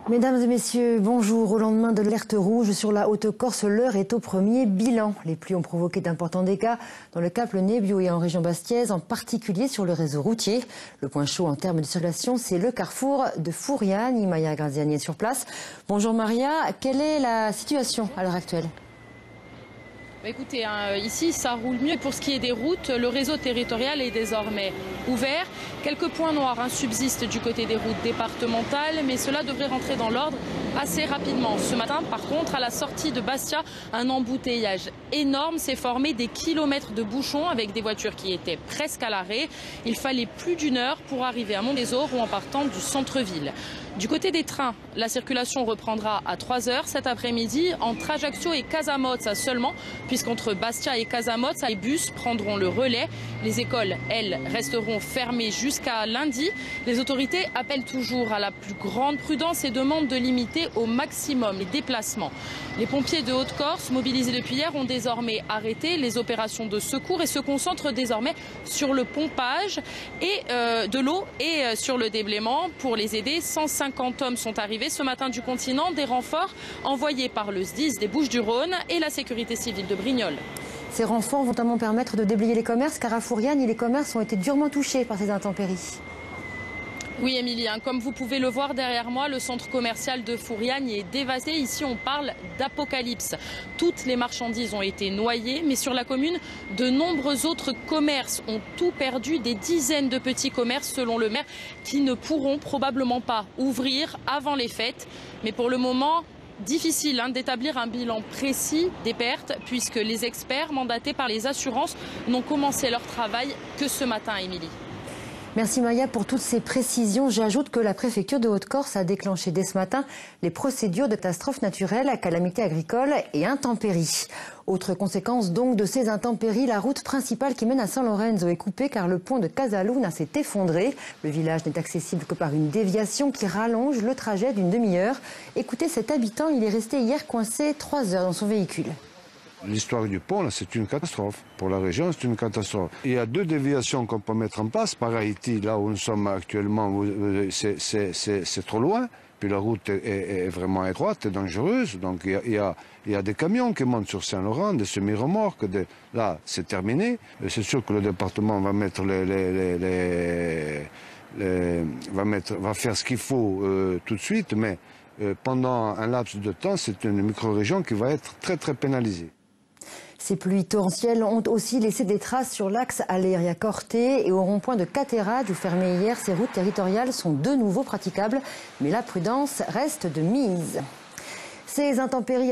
Mesdames et messieurs, bonjour. Au lendemain de l'alerte rouge sur la Haute-Corse, l'heure est au premier bilan. Les pluies ont provoqué d'importants dégâts dans le Cap, le Nebbio et en région bastiaise, en particulier sur le réseau routier. Le point chaud en termes de circulation, c'est le carrefour de Furiani. Maria Graziani est sur place. Bonjour Maria, quelle est la situation à l'heure actuelle ? Écoutez, ici ça roule mieux. Pour ce qui est des routes, le réseau territorial est désormais ouvert. Quelques points noirs subsistent du côté des routes départementales, mais cela devrait rentrer dans l'ordre assez rapidement. Ce matin, par contre, à la sortie de Bastia, un embouteillage énorme s'est formé, des kilomètres de bouchons avec des voitures qui étaient presque à l'arrêt. Il fallait plus d'une heure pour arriver à Mondézor ou en partant du centre-ville. Du côté des trains, la circulation reprendra à 3 heures cet après-midi entre Ajaccio et Casamozza seulement, puisqu'entre Bastia et Casamozza, les bus prendront le relais. Les écoles, elles, resteront fermées jusqu'à lundi. Les autorités appellent toujours à la plus grande prudence et demandent de limiter au maximum les déplacements. Les pompiers de Haute-Corse, mobilisés depuis hier, ont désormais arrêté les opérations de secours et se concentrent désormais sur le pompage de l'eau et sur le déblaiement. Pour les aider, 150 hommes sont arrivés ce matin du continent, des renforts envoyés par le SDIS des Bouches-du-Rhône et la sécurité civile de Brignoles. Ces renforts vont notamment permettre de déblayer les commerces, car à Furiani, les commerces ont été durement touchés par ces intempéries. Oui, Émilie, comme vous pouvez le voir derrière moi, le centre commercial de Furiani est dévasté. Ici, on parle d'apocalypse. Toutes les marchandises ont été noyées, mais sur la commune, de nombreux autres commerces ont tout perdu. Des dizaines de petits commerces, selon le maire, qui ne pourront probablement pas ouvrir avant les fêtes. Mais pour le moment, difficile d'établir un bilan précis des pertes, puisque les experts mandatés par les assurances n'ont commencé leur travail que ce matin, Émilie. Merci Maya pour toutes ces précisions. J'ajoute que la préfecture de Haute-Corse a déclenché dès ce matin les procédures de catastrophes naturelles, calamités agricoles et intempéries. Autre conséquence donc de ces intempéries, la route principale qui mène à San Lorenzo est coupée car le pont de Casaluna s'est effondré. Le village n'est accessible que par une déviation qui rallonge le trajet d'une demi-heure. Écoutez cet habitant, il est resté hier coincé 3 heures dans son véhicule. L'histoire du pont, c'est une catastrophe. Pour la région, c'est une catastrophe. Il y a 2 déviations qu'on peut mettre en place. Par Haïti, là où nous sommes actuellement, c'est trop loin. Puis la route est vraiment étroite et dangereuse. Donc il y a des camions qui montent sur Saint-Laurent, des semi-remorques. Là, c'est terminé. C'est sûr que le département va mettre va faire ce qu'il faut tout de suite. Mais pendant un laps de temps, c'est une micro-région qui va être très très pénalisée. Ces pluies torrentielles ont aussi laissé des traces sur l'axe Aléria-Corté et au rond-point de Caterade, où fermé hier, ces routes territoriales sont de nouveau praticables, mais la prudence reste de mise. Ces intempéries